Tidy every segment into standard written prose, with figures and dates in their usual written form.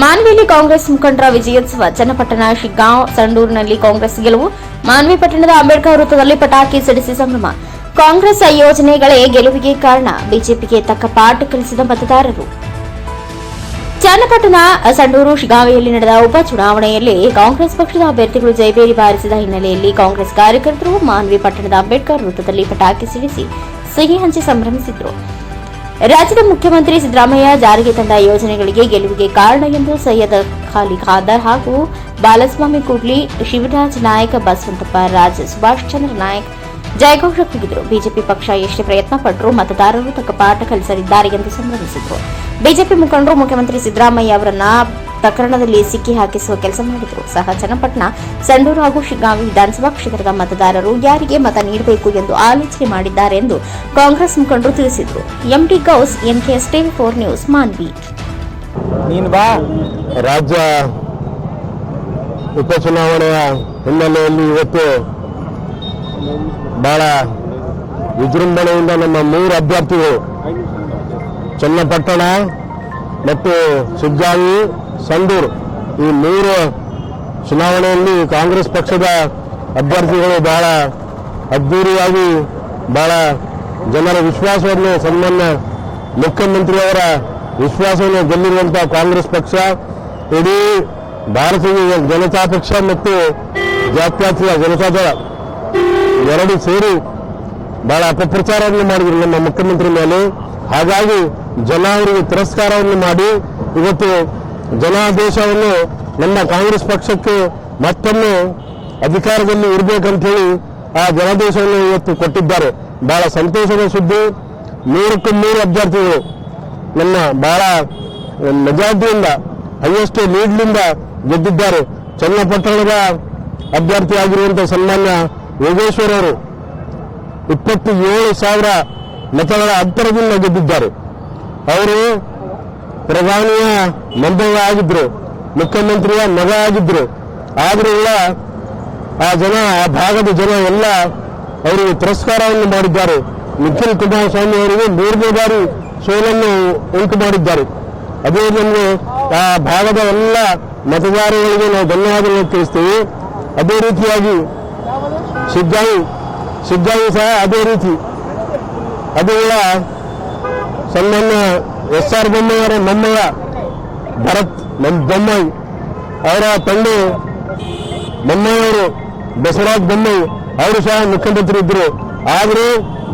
ಮಾನ್ವಿಯಲ್ಲಿ ಕಾಂಗ್ರೆಸ್ ಮುಖಂಡರ ವಿಜಯೋತ್ಸವ. ಚನ್ನಪಟ್ಟಣ, ಶಿಗ್ಗಾಂವ್, ಸಂಡೂರಿನಲ್ಲಿ ಕಾಂಗ್ರೆಸ್ ಗೆಲುವು. ಮಾನ್ವಿ ಪಟ್ಟಣದ ಅಂಬೇಡ್ಕರ್ ವೃತ್ತದಲ್ಲಿ ಪಟಾಕಿ ಸಿಡಿಸಿ ಸಂಭ್ರಮ. ಕಾಂಗ್ರೆಸ್ ಯೋಜನೆಗಳೇ ಗೆಲುವಿಗೆ ಕಾರಣ. ಬಿಜೆಪಿಗೆ ತಕ್ಕ ಪಾಠ ಕಲಿಸಿದ ಮತದಾರರು. ಚನ್ನಪಟ್ಟಣ, ಸಂಡೂರು, ಶಿಗ್ಗಾಂವಿಯಲ್ಲಿ ನಡೆದ ಉಪಚುನಾವಣೆಯಲ್ಲಿ ಕಾಂಗ್ರೆಸ್ ಪಕ್ಷದ ಅಭ್ಯರ್ಥಿಗಳು ಜಯಬೇರಿ ಬಾರಿಸಿದ ಹಿನ್ನೆಲೆಯಲ್ಲಿ ಕಾಂಗ್ರೆಸ್ ಕಾರ್ಯಕರ್ತರು ಮಾನ್ವಿ ಪಟ್ಟಣದ ಅಂಬೇಡ್ಕರ್ ವೃತ್ತದಲ್ಲಿ ಪಟಾಕಿ ಸಿಡಿಸಿ ಸಿಹಿ ಹಂಚಿ ಸಂಭ್ರಮಿಸಿದರು. ರಾಜ್ಯದ ಮುಖ್ಯಮಂತ್ರಿ ಸಿದ್ದರಾಮಯ್ಯ ಜಾರಿಗೆ ತಂದ ಯೋಜನೆಗಳಿಗೆ ಗೆಲುವಿಗೆ ಕಾರಣ ಎಂದು ಸೈಯದ್ ಖಾಲಿ ಖಾದರ್ ಹಾಗೂ ಬಾಲಸ್ವಾಮಿ ಕೂಡ್ಲಿ, ಶಿವರಾಜ್ ನಾಯಕ್, ಬಸವಂತಪ್ಪ ರಾಜ್, ಸುಭಾಷ್ ಚಂದ್ರ ನಾಯಕ್ ಜಯಘೋಷ ಕೂಗಿದರು. ಬಿಜೆಪಿ ಪಕ್ಷ ಎಷ್ಟೇ ಪ್ರಯತ್ನ ಪಟ್ಟರೂ ಮತದಾರರು ತಕ್ಕ ಪಾಠ ಕಲಿಸಲಿದ್ದಾರೆ ಎಂದು ಸಂಭ್ರಮಿಸಿದರು. ಬಿಜೆಪಿ ಮುಖಂಡರು ಮುಖ್ಯಮಂತ್ರಿ ಸಿದ್ದರಾಮಯ್ಯ ಅವರನ್ನ ಪ್ರಕರಣದಲ್ಲಿ ಸಿಕ್ಕಿ ಹಾಕಿಸುವ ಕೆಲಸ ಮಾಡಿದರು. ಸಹ ಚನ್ನಪಟ್ಟಣ, ಸಂಡೂರು ಹಾಗೂ ಶಿಗ್ಗಾಂವಿ ವಿಧಾನಸಭಾ ಕ್ಷೇತ್ರದ ಮತದಾರರು ಯಾರಿಗೆ ಮತ ನೀಡಬೇಕು ಎಂದು ಆಲೋಚನೆ ಮಾಡಿದ್ದಾರೆ ಎಂದು ಕಾಂಗ್ರೆಸ್ ಮುಖಂಡರು ತಿಳಿಸಿದರು. M T Gous, N K S TV 4 news, Manvi. ರಾಜ್ಯ ಉಪಚುನಾವಣೆಯ ಹಿನ್ನೆಲೆಯಲ್ಲಿ ಇವತ್ತು ಬಹಳ ವಿಜೃಂಭಣೆಯಿಂದ ನಮ್ಮ 3 ಅಭ್ಯರ್ಥಿಗಳು ಚನ್ನಪಟ್ಟಣ ಮತ್ತು ಶಿಗ್ಗಾಂವಿ, ಸಂಡೂರು ಈ 3 ಚುನಾವಣೆಯಲ್ಲಿ ಕಾಂಗ್ರೆಸ್ ಪಕ್ಷದ ಅಭ್ಯರ್ಥಿಗಳು ಬಹಳ ಅದ್ದೂರಿಯಾಗಿ ಬಹಳ ಜನರ ವಿಶ್ವಾಸವನ್ನು, ಸನ್ಮಾನ್ಯ ಮುಖ್ಯಮಂತ್ರಿಯವರ ವಿಶ್ವಾಸವನ್ನು ಗೆಲ್ಲಿರುವಂತಹ ಕಾಂಗ್ರೆಸ್ ಪಕ್ಷ ಇಡೀ ಭಾರತೀಯ ಜನತಾ ಪಕ್ಷ ಮತ್ತು ಜಾತ್ಯತೀತ ಜನತಾದಳ ಎರಡು ಸೇರಿ ಬಹಳ ಅಪಪ್ರಚಾರವನ್ನು ಮಾಡಿದರು ನಮ್ಮ ಮುಖ್ಯಮಂತ್ರಿ ಮೇಲೆ. ಹಾಗಾಗಿ ಜನ ಅವರಿಗೆ ತಿರಸ್ಕಾರವನ್ನು ಮಾಡಿ ಇವತ್ತು ಜನಾದೇಶವನ್ನು ನಮ್ಮ ಕಾಂಗ್ರೆಸ್ ಪಕ್ಷಕ್ಕೆ ಮತ್ತೊಮ್ಮೆ ಅಧಿಕಾರದಲ್ಲಿ ಇರಬೇಕಂತ ಹೇಳಿ ಆ ಜನಾದೇಶವನ್ನು ಇವತ್ತು ಕೊಟ್ಟಿದ್ದಾರೆ. ಬಹಳ ಸಂತೋಷದ ಸುದ್ದಿ. 3ಕ್ಕೂ 3 ಅಭ್ಯರ್ಥಿಗಳು ನಮ್ಮ ಬಹಳ ಮೆಜಾರಿಟಿಯಿಂದ, ಹೈಯೆಸ್ಟ್ ಲೀಡ್ನಿಂದ ಗೆದ್ದಿದ್ದಾರೆ. ಚನ್ನಪಟ್ಟಣದ ಅಭ್ಯರ್ಥಿಯಾಗಿರುವಂತಹ ಸನ್ಮಾನ್ಯ ಯೋಗೇಶ್ವರ್ ಅವರು 27,000 ಮತಗಳ ಅಂತರದಿಂದ ಗೆದ್ದಿದ್ದಾರೆ. ಅವರು ಪ್ರಧಾನಿಯ ಮೊಮ್ಮಗ ಆಗಿದ್ರು, ಮುಖ್ಯಮಂತ್ರಿಯ ಮಗ ಆಗಿದ್ರು. ಆದರೂ ಕೂಡ ಆ ಭಾಗದ ಜನ ಎಲ್ಲ ಅವರಿಗೆ ತಿರಸ್ಕಾರವನ್ನು ಮಾಡಿದ್ದಾರೆ. ನಿಖಿಲ್ ಕುಮಾರಸ್ವಾಮಿ ಅವರಿಗೆ 3ನೇ ಬಾರಿ ಸೋಲನ್ನು ಉಂಟು ಮಾಡಿದ್ದಾರೆ. ಅದೇ ನಮಗೆ ಆ ಭಾಗದ ಎಲ್ಲ ಮತದಾರರಿಗೆ ನಾವು ಧನ್ಯವಾದಗಳನ್ನು ತಿಳಿಸ್ತೀವಿ. ಅದೇ ರೀತಿಯಾಗಿ ಶಿಗ್ಗಾಂವಿ ಸಹ ಅದೇ ರೀತಿ. ಅದು ಕೂಡ ಸನ್ಮಾನ್ಯ SR ಬೊಮ್ಮಾಯಿಯವರ ಮೊಮ್ಮಗ ಭರತ್ ಬೊಮ್ಮಾಯಿ ಅವರ ತಂದೆ ಬೊಮ್ಮಾಯಿಯವರು, ಬಸವರಾಜ್ ಬೊಮ್ಮಾಯಿ ಅವರು ಸಹ ಮುಖ್ಯಮಂತ್ರಿ ಇದ್ದರು. ಆದರೂ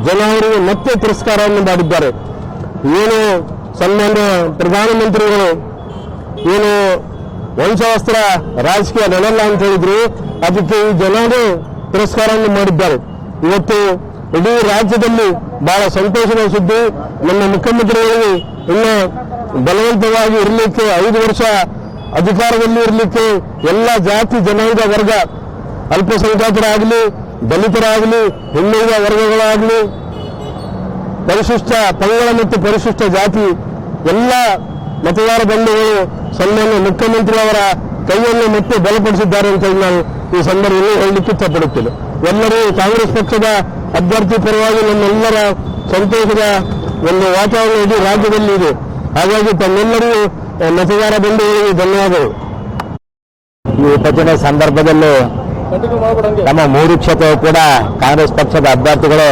ಜನ ಅವರಿಗೆ ಮತ್ತೆ ತಿರಸ್ಕಾರವನ್ನು ಮಾಡಿದ್ದಾರೆ. ಏನು ಸನ್ಮಾನ್ಯ ಪ್ರಧಾನಮಂತ್ರಿಗಳು ಏನು ವಂಶವಸ್ತ್ರ ರಾಜಕೀಯ ನಡೆಯಲ್ಲ ಅಂತ ಹೇಳಿದ್ರು, ಅದಕ್ಕೆ ಈ ಜನರೇ ತಿರಸ್ಕಾರವನ್ನು ಮಾಡಿದ್ದಾರೆ. ಇವತ್ತು ಇಡೀ ರಾಜ್ಯದಲ್ಲಿ ಬಹಳ ಸಂತೋಷದ ಸುದ್ದಿ. ನಮ್ಮ ಮುಖ್ಯಮಂತ್ರಿಗಳಿಗೆ ಇನ್ನು ಬಲವಂತವಾಗಿ ಇರಲಿಕ್ಕೆ 5 ವರ್ಷ ಅಧಿಕಾರದಲ್ಲಿ ಇರಲಿಕ್ಕೆ ಎಲ್ಲ ಜಾತಿ ಜನಾಂಗ ವರ್ಗ, ಅಲ್ಪಸಂಖ್ಯಾತರಾಗಲಿ, ದಲಿತರಾಗಲಿ, ಹಿಂದುಳಿದ ವರ್ಗಗಳಾಗಲಿ, ಪರಿಶಿಷ್ಟ ಪಂಗಡ ಮತ್ತು ಪರಿಶಿಷ್ಟ ಜಾತಿ ಎಲ್ಲ ಮತದಾರ ಬಂಧುಗಳು ಸನ್ಮಾನ್ಯ ಮುಖ್ಯಮಂತ್ರಿ ಅವರ ಕೈಯನ್ನು ಮತ್ತೆ ಬಲಪಡಿಸಿದ್ದಾರೆ ಅಂತ ಹೇಳಿ ನಾನು ಈ ಸಂದರ್ಭದಲ್ಲಿ ಹೇಳಲಿಕ್ಕೆ ಇಷ್ಟಪಡುತ್ತೇನೆ. ಎಲ್ಲರೂ ಕಾಂಗ್ರೆಸ್ ಪಕ್ಷದ ಅಭ್ಯರ್ಥಿ ಪರವಾಗಿ ನಮ್ಮೆಲ್ಲರ ಸಂತೋಷದ ಒಂದು ವಾತಾವರಣ ಇಡೀ ರಾಜ್ಯದಲ್ಲಿ ಇದೆ. ಹಾಗಾಗಿ ತಮ್ಮೆಲ್ಲರಿಗೂ ಮತದಾರ ಬಂಧುಗಳಿಗೆ ಧನ್ಯವಾದಗಳು. ಈ ಉಪಚುನಾವಣೆ ಸಂದರ್ಭದಲ್ಲೂ ನಮ್ಮ 3 ಕ್ಷೇತ್ರವು ಕೂಡ ಕಾಂಗ್ರೆಸ್ ಪಕ್ಷದ ಅಭ್ಯರ್ಥಿಗಳು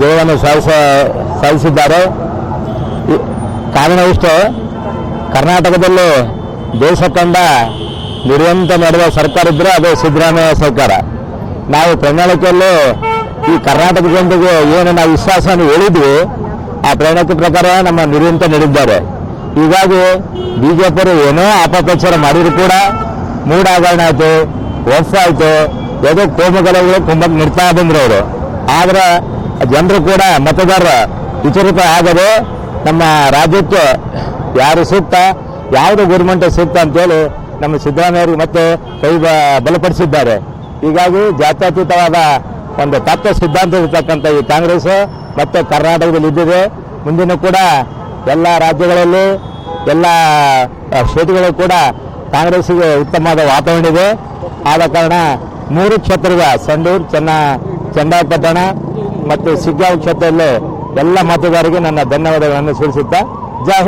ಜಯವನ್ನು ಸಾಧಿಸಿದ್ದಾರೆ. ಕಾರಣವಿಷ್ಟು, ಕರ್ನಾಟಕದಲ್ಲೂ ದೇಶ ಕಂಡ ನಿರಂತರ ನಡೆದ ಸರ್ಕಾರ ಇದ್ದರೆ ಅದು ಸಿದ್ದರಾಮಯ್ಯ ಸರ್ಕಾರ. ನಾವು ಪ್ರಣಾಳಿಕೆಯಲ್ಲೂ ಈ ಕರ್ನಾಟಕ ಜನತೆಗೆ ಏನು ನಾವು ವಿಶ್ವಾಸವನ್ನು ಹೇಳಿದ್ವಿ, ಆ ಪ್ರಣಾಳಿಕೆ ಪ್ರಕಾರ ನಮ್ಮ ನಿರಂತರ ನಡೆದಿದ್ದಾರೆ. ಹೀಗಾಗಿ ಬಿಜೆಪಿಯವರು ಏನೋ ಅಪಪ್ರಚಾರ ಮಾಡಿದ್ರು ಕೂಡ ಮೂಢಾಗರಣ ಆಯಿತು, ವಫ್ ಆಯಿತು, ಯಾವುದೋ ಕೋಮುಗಲಗಳು ಕುಂಭಕ್ಕೆ ನಿರ್ತಾ ಬಂದರು ಅವರು. ಆದರೆ ಜನರು ಕೂಡ ಮತದಾರರ ವಿಚಲಿತ ಆಗದೆ ನಮ್ಮ ರಾಜ್ಯಕ್ಕೆ ಯಾರು ಸೂಕ್ತ, ಯಾವುದು ಗೌರ್ಮೆಂಟ್ ಸೂಕ್ತ ಅಂತೇಳಿ ನಮ್ಮ ಸಿದ್ದರಾಮಯ್ಯರಿಗೆ ಮತ್ತೆ ಕೈ ಬಲಪಡಿಸಿದ್ದಾರೆ. ಹೀಗಾಗಿ ಜಾತ್ಯತೀತವಾದ ಒಂದು ತತ್ವ ಸಿದ್ಧಾಂತ ಇರತಕ್ಕಂಥ ಈ ಕಾಂಗ್ರೆಸ್ ಮತ್ತೆ ಕರ್ನಾಟಕದಲ್ಲಿ ಇದ್ದಿದೆ. ಮುಂದಿನ ಕೂಡ ಎಲ್ಲ ರಾಜ್ಯಗಳಲ್ಲಿ ಎಲ್ಲ ಸ್ಟೇಟ್ಗಳು ಕೂಡ ಕಾಂಗ್ರೆಸ್ಸಿಗೆ ಉತ್ತಮವಾದ ವಾತಾವರಣ ಇದೆ. ಆದ ಕಾರಣ 3 ಕ್ಷೇತ್ರದ ಸಂಡೂರು, ಚನ್ನಪಟ್ಟಣ ಮತ್ತು ಶಿಗ್ಗಾಂವಿ ಕ್ಷೇತ್ರದಲ್ಲಿ ಎಲ್ಲ ಮತದಾರರಿಗೆ ನನ್ನ ಧನ್ಯವಾದಗಳನ್ನು ಸಲ್ಲಿಸುತ್ತಾ ಜೈ